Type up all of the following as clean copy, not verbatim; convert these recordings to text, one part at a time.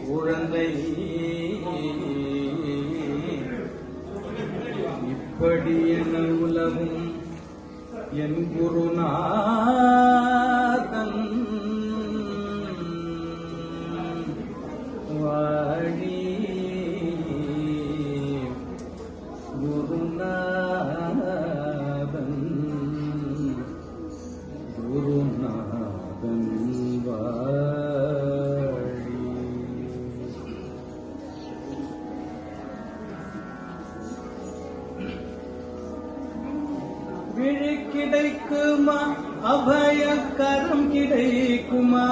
குழந்தை இப்படி என உலவும் என் குருநாதன் வாழி குருநாதன் குருநாதன் வாழி. விழி கிடைக்குமா அபயக்கரம் கிடைக்குமா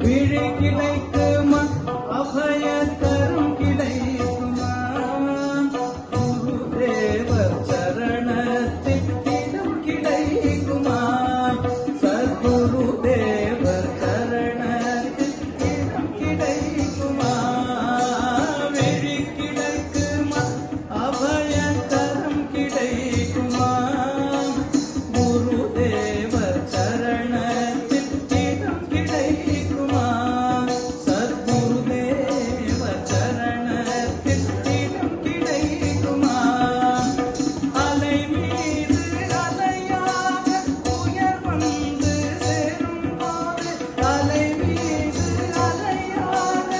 விழி கிடைக்குமா அபயக்கரம் கிடைக்குமா குருதேவர் சரணத்தில் இடம் கிடைக்குமா சத்குருதேவர் சரணத்தில் இடம் கிடைக்குமா விழி கிடைக்குமா அபயக்கரம் கிடைக்குமா குருதேவர் சரணத்தில் இடம் கிடைக்குமா சத்குருதேவர் சரணத்தில் இடம் கிடைக்குமா அலை மீது அலையாக உயர் வந்து சேரும் போது அலை மீது அலையாக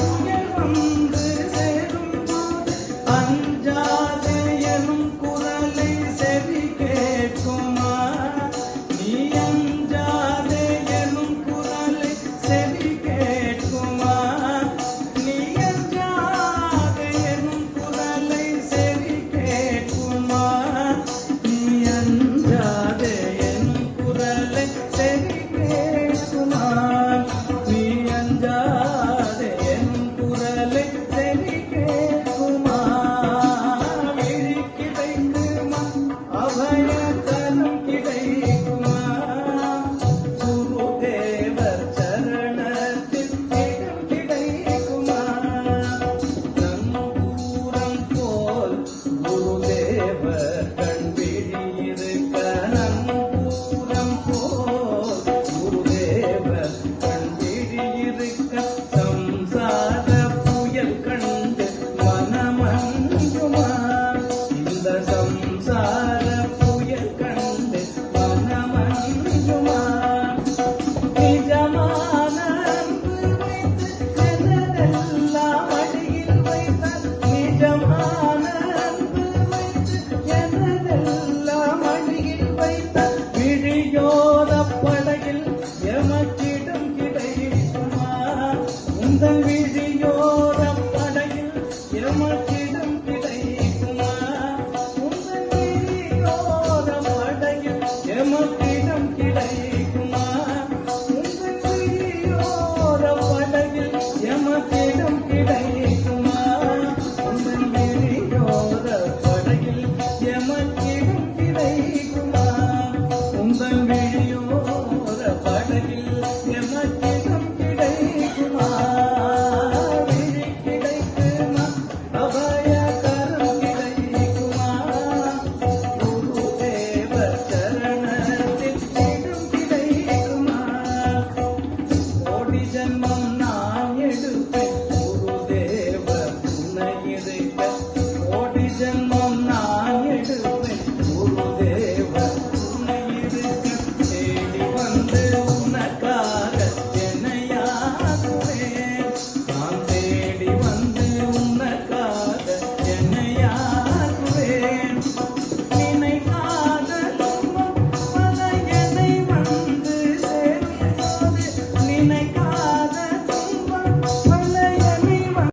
உயர் வந்து சேரும் போது அஞ்சாதே எனும் குரலை செவி கேட்குமா நீ அஞ்சாதே எனும் குரலை செவி கேட்குமா நீ அஞ்சாதே எனும் குரலை செவி கேட்குமா நீ அஞ்சாதே எனும் குரலை செவி கேட்குமா நீ அஞ்சாதே எனும் குரலை செவி கேட்குமா விழி கிடைக்குமா அபயக்கரம் கிடைக்குமா குருதேவர் சரணத்தில் இடம் கிடைக்குமா நங்கூரம் போல் குருதேவர் கண் விழியிருக்க நங்கூரம் போல் குருதேவர் கண் விழியிருக்க சம்சார புயல் கண்டு மனமஞ்சுமா இந்த சம்சார புயல் கண்டு மனமஞ்சுமா நிஜமான அன்பு வைத்து எனதெல்லாம் அடியில் வைத்தார் நிஜமான அன்பு வைத்து எனதெல்லாம் அடியில் வைத்தார் விழியோர படகில் எமக்கிடம் கிடைக்குமா உந்தன் விழியோர படகில் எமக்கிடம் கிடைக்குமா உந்தன் விழியோர படகில் எமக்கிடம் கிடைக்குமா உந்தன் விழியோர படகில் எமக்கிடம் கிடைக்குமா உந்தன் விழியோர படகில் எமக்கிடம் கிடைக்குமா உந்தன் விழியோர படகில் எமக்கிடம் கிடைக்குமா விழி கிடைக்குமா அபயக்கரம் கிடைக்குமா குருதேவர் சரணத்தில் இடம் கிடைக்குமா கோடி ஜன்மம் நான் எடுப்பேன் குருதேவர் உன்னை இருக்க கோடி ஜன்மம் நான் எடுப்பேன் குருதேவர் உன்னை இருக்க தேடி வந்து உனக்காக என்னையாகுவேன் நான் தேடி வந்து உனக்காக என்னையாகுவேன்